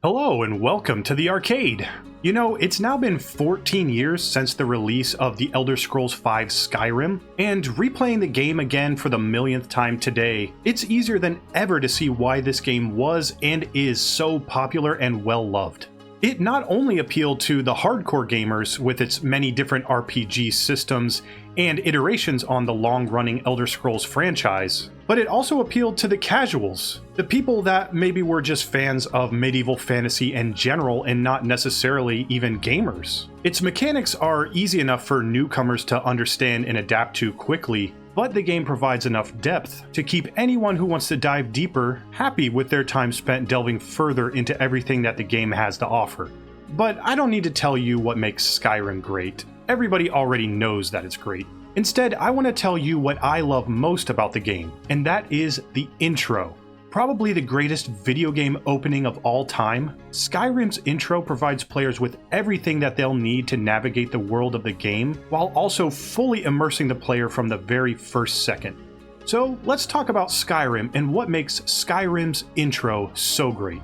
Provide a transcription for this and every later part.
Hello and welcome to the arcade! You know, it's now been 14 years since the release of The Elder Scrolls V Skyrim, and replaying the game again for the millionth time today, it's easier than ever to see why this game was and is so popular and well loved. It not only appealed to the hardcore gamers with its many different RPG systems and iterations on the long-running Elder Scrolls franchise, but it also appealed to the casuals, the people that maybe were just fans of medieval fantasy in general and not necessarily even gamers. Its mechanics are easy enough for newcomers to understand and adapt to quickly, but the game provides enough depth to keep anyone who wants to dive deeper happy with their time spent delving further into everything that the game has to offer. But I don't need to tell you what makes Skyrim great. Everybody already knows that it's great. Instead, I want to tell you what I love most about the game, and that is the intro. Probably the greatest video game opening of all time, Skyrim's intro provides players with everything that they'll need to navigate the world of the game, while also fully immersing the player from the very first second. So let's talk about Skyrim and what makes Skyrim's intro so great.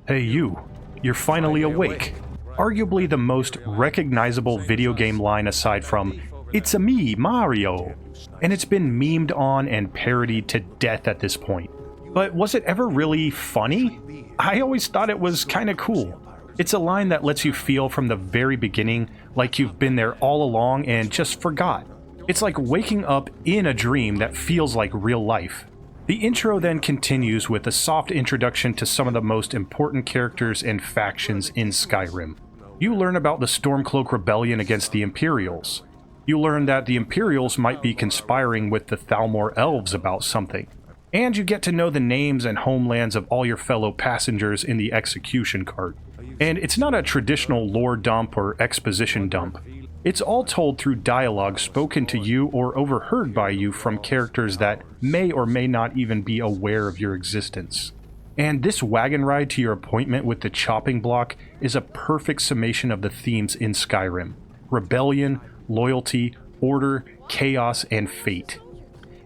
Hey you're finally awake. Arguably the most recognizable video game line aside from "It's-a me, Mario," and it's been memed on and parodied to death at this point. But was it ever really funny? I always thought it was kinda cool. It's a line that lets you feel from the very beginning like you've been there all along and just forgot. It's like waking up in a dream that feels like real life. The intro then continues with a soft introduction to some of the most important characters and factions in Skyrim. You learn about the Stormcloak Rebellion against the Imperials. You learn that the Imperials might be conspiring with the Thalmor Elves about something. And you get to know the names and homelands of all your fellow passengers in the execution cart. And it's not a traditional lore dump or exposition dump. It's all told through dialogue spoken to you or overheard by you from characters that may or may not even be aware of your existence. And this wagon ride to your appointment with the chopping block is a perfect summation of the themes in Skyrim: rebellion, loyalty, order, chaos, and fate.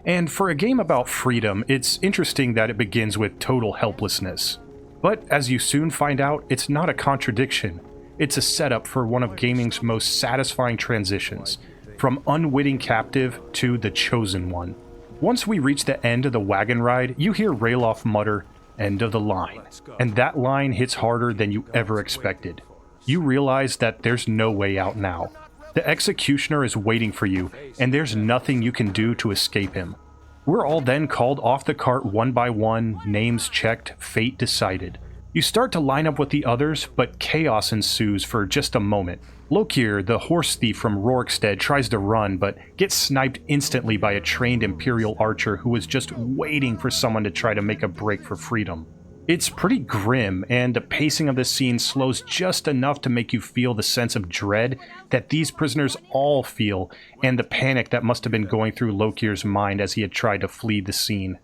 And for a game about freedom, it's interesting that it begins with total helplessness. But as you soon find out, it's not a contradiction. It's a setup for one of gaming's most satisfying transitions, from unwitting captive to the chosen one. Once we reach the end of the wagon ride, you hear Ralof mutter, "End of the line," and that line hits harder than you ever expected. You realize that there's no way out now. The executioner is waiting for you, and there's nothing you can do to escape him. We're all then called off the cart one by one, names checked, fate decided. You start to line up with the others, but chaos ensues for just a moment. Lokir, the horse thief from Rorikstead, tries to run, but gets sniped instantly by a trained Imperial archer who was just waiting for someone to try to make a break for freedom. It's pretty grim, and the pacing of the scene slows just enough to make you feel the sense of dread that these prisoners all feel, and the panic that must have been going through Lokir's mind as he had tried to flee the scene.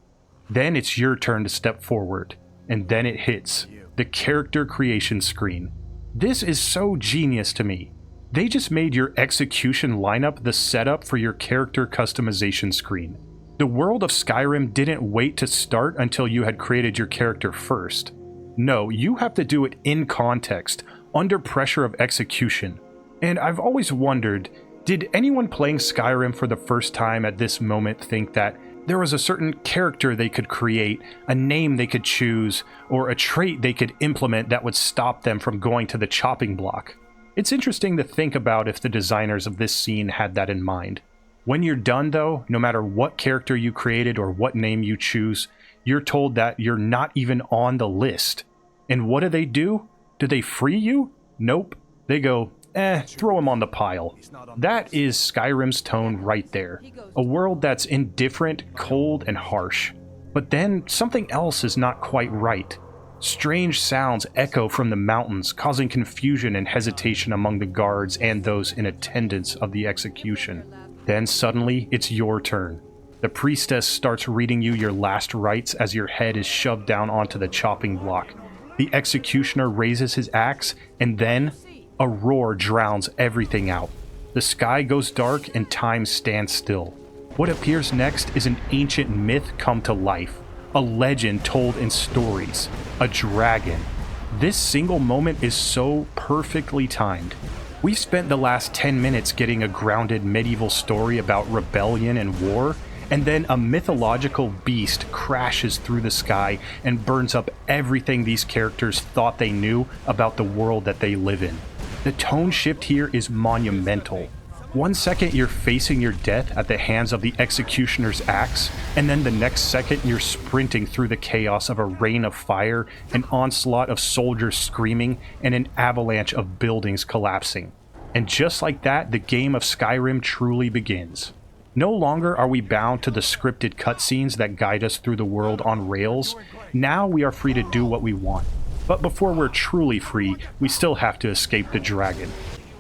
Then it's your turn to step forward, and then it hits. The character creation screen. This is so genius to me. They just made your execution lineup the setup for your character customization screen. The world of Skyrim didn't wait to start until you had created your character first. No, you have to do it in context, under pressure of execution. And I've always wondered, did anyone playing Skyrim for the first time at this moment think that there was a certain character they could create, a name they could choose, or a trait they could implement that would stop them from going to the chopping block? It's interesting to think about if the designers of this scene had that in mind. When you're done though, no matter what character you created or what name you choose, you're told that you're not even on the list. And what do? Do they free you? Nope. They go, throw him on the pile. That is Skyrim's tone right there. A world that's indifferent, cold, and harsh. But then something else is not quite right. Strange sounds echo from the mountains, causing confusion and hesitation among the guards and those in attendance of the execution. Then suddenly, it's your turn. The priestess starts reading you your last rites as your head is shoved down onto the chopping block. The executioner raises his axe, and then a roar drowns everything out. The sky goes dark and time stands still. What appears next is an ancient myth come to life. a legend told in stories, a dragon. This single moment is so perfectly timed. We've spent the last 10 minutes getting a grounded medieval story about rebellion and war, and then a mythological beast crashes through the sky and burns up everything these characters thought they knew about the world that they live in. The tone shift here is monumental. 1 second you're facing your death at the hands of the executioner's axe, and then the next second you're sprinting through the chaos of a rain of fire, an onslaught of soldiers screaming, and an avalanche of buildings collapsing. And just like that, the game of Skyrim truly begins. No longer are we bound to the scripted cutscenes that guide us through the world on rails. Now we are free to do what we want. But before we're truly free, we still have to escape the dragon.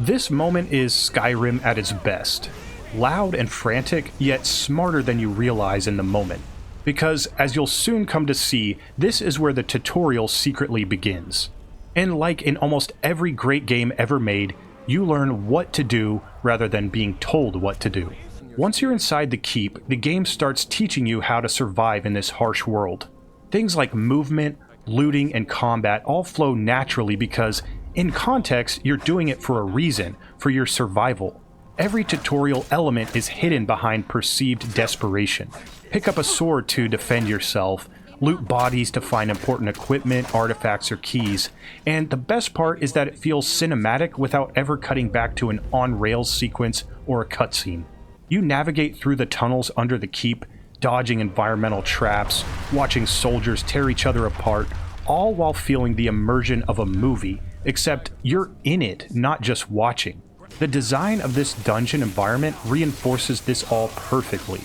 This moment is Skyrim at its best. Loud and frantic, yet smarter than you realize in the moment. Because, as you'll soon come to see, this is where the tutorial secretly begins. And like in almost every great game ever made, you learn what to do rather than being told what to do. Once you're inside the keep, the game starts teaching you how to survive in this harsh world. Things like movement, looting, and combat all flow naturally because, in context, you're doing it for a reason, for your survival. Every tutorial element is hidden behind perceived desperation. Pick up a sword to defend yourself, loot bodies to find important equipment, artifacts, or keys, and the best part is that it feels cinematic without ever cutting back to an on-rails sequence or a cutscene. You navigate through the tunnels under the keep, dodging environmental traps, watching soldiers tear each other apart, all while feeling the immersion of a movie, except you're in it, not just watching. The design of this dungeon environment reinforces this all perfectly.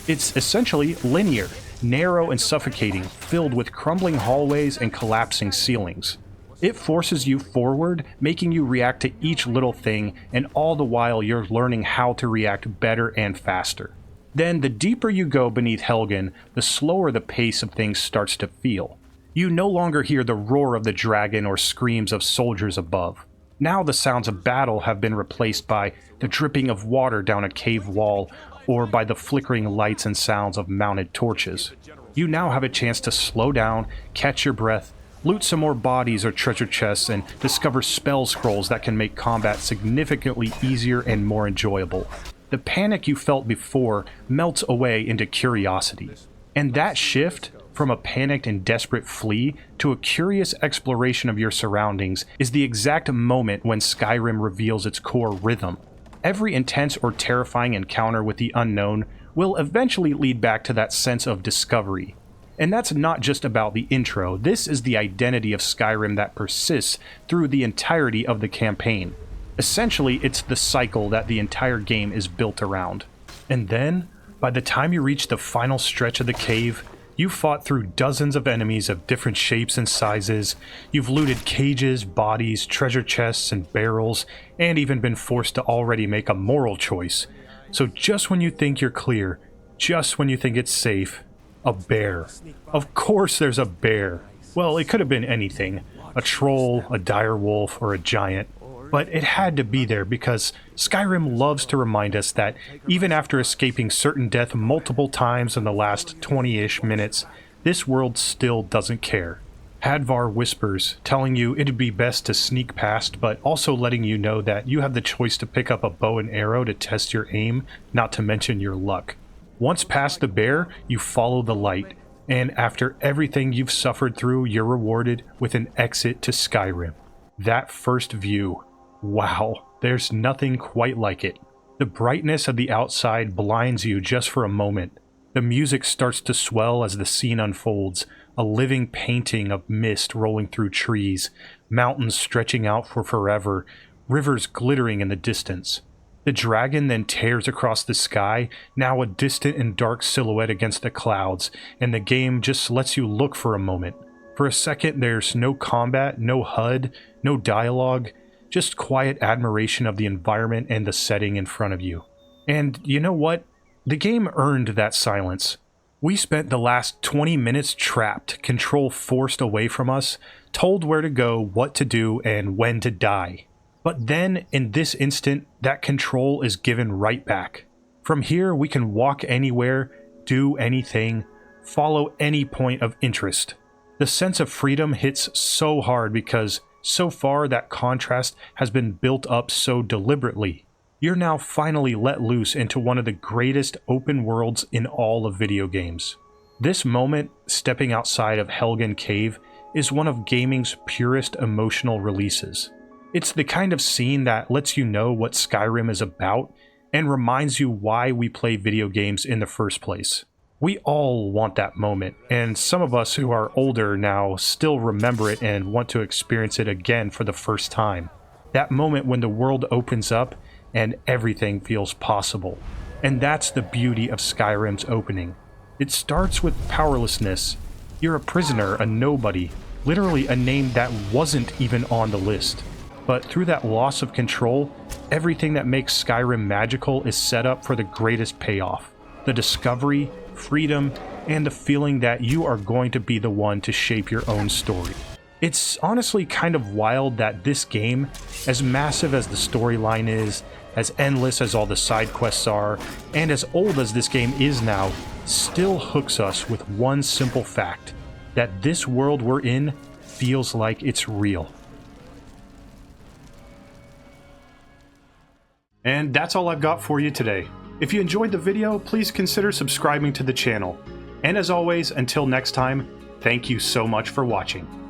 It's essentially linear, narrow and suffocating, filled with crumbling hallways and collapsing ceilings. It forces you forward, making you react to each little thing, and all the while you're learning how to react better and faster. Then, the deeper you go beneath Helgen, the slower the pace of things starts to feel. You no longer hear the roar of the dragon or screams of soldiers above. Now the sounds of battle have been replaced by the dripping of water down a cave wall, or by the flickering lights and sounds of mounted torches. You now have a chance to slow down, catch your breath, loot some more bodies or treasure chests, and discover spell scrolls that can make combat significantly easier and more enjoyable. The panic you felt before melts away into curiosity. And that shift, from a panicked and desperate flee to a curious exploration of your surroundings, is the exact moment when Skyrim reveals its core rhythm. Every intense or terrifying encounter with the unknown will eventually lead back to that sense of discovery. And that's not just about the intro, this is the identity of Skyrim that persists through the entirety of the campaign. Essentially, it's the cycle that the entire game is built around. And then, by the time you reach the final stretch of the cave, you've fought through dozens of enemies of different shapes and sizes, you've looted cages, bodies, treasure chests, and barrels, and even been forced to already make a moral choice. So just when you think you're clear, just when you think it's safe, a bear. Of course there's a bear. Well, it could have been anything. A troll, a dire wolf, or a giant. But it had to be there because Skyrim loves to remind us that even after escaping certain death multiple times in the last 20-ish minutes, this world still doesn't care. Hadvar whispers, telling you it'd be best to sneak past, but also letting you know that you have the choice to pick up a bow and arrow to test your aim, not to mention your luck. Once past the bear, you follow the light, and after everything you've suffered through, you're rewarded with an exit to Skyrim. That first view. Wow, there's nothing quite like it. The brightness of the outside blinds you just for a moment. The music starts to swell as the scene unfolds, a living painting of mist rolling through trees, mountains stretching out for forever, rivers glittering in the distance. The dragon then tears across the sky, now a distant and dark silhouette against the clouds, and the game just lets you look for a moment. For a second, there's no combat, no HUD, no dialogue, just quiet admiration of the environment and the setting in front of you. And you know what? The game earned that silence. We spent the last 20 minutes trapped, control forced away from us, told where to go, what to do, and when to die. But then, in this instant, that control is given right back. From here, we can walk anywhere, do anything, follow any point of interest. The sense of freedom hits so hard because so far that contrast has been built up so deliberately. You're now finally let loose into one of the greatest open worlds in all of video games. This moment, stepping outside of Helgen Cave, is one of gaming's purest emotional releases. It's the kind of scene that lets you know what Skyrim is about and reminds you why we play video games in the first place. We all want that moment, and some of us who are older now still remember it and want to experience it again for the first time. That moment when the world opens up and everything feels possible. And that's the beauty of Skyrim's opening. It starts with powerlessness. You're a prisoner, a nobody, literally a name that wasn't even on the list. But through that loss of control, everything that makes Skyrim magical is set up for the greatest payoff. The discovery, freedom, and the feeling that you are going to be the one to shape your own story. It's honestly kind of wild that this game, as massive as the storyline is, as endless as all the side quests are, and as old as this game is now, still hooks us with one simple fact, that this world we're in feels like it's real. And that's all I've got for you today. If you enjoyed the video, please consider subscribing to the channel. And as always, until next time, thank you so much for watching.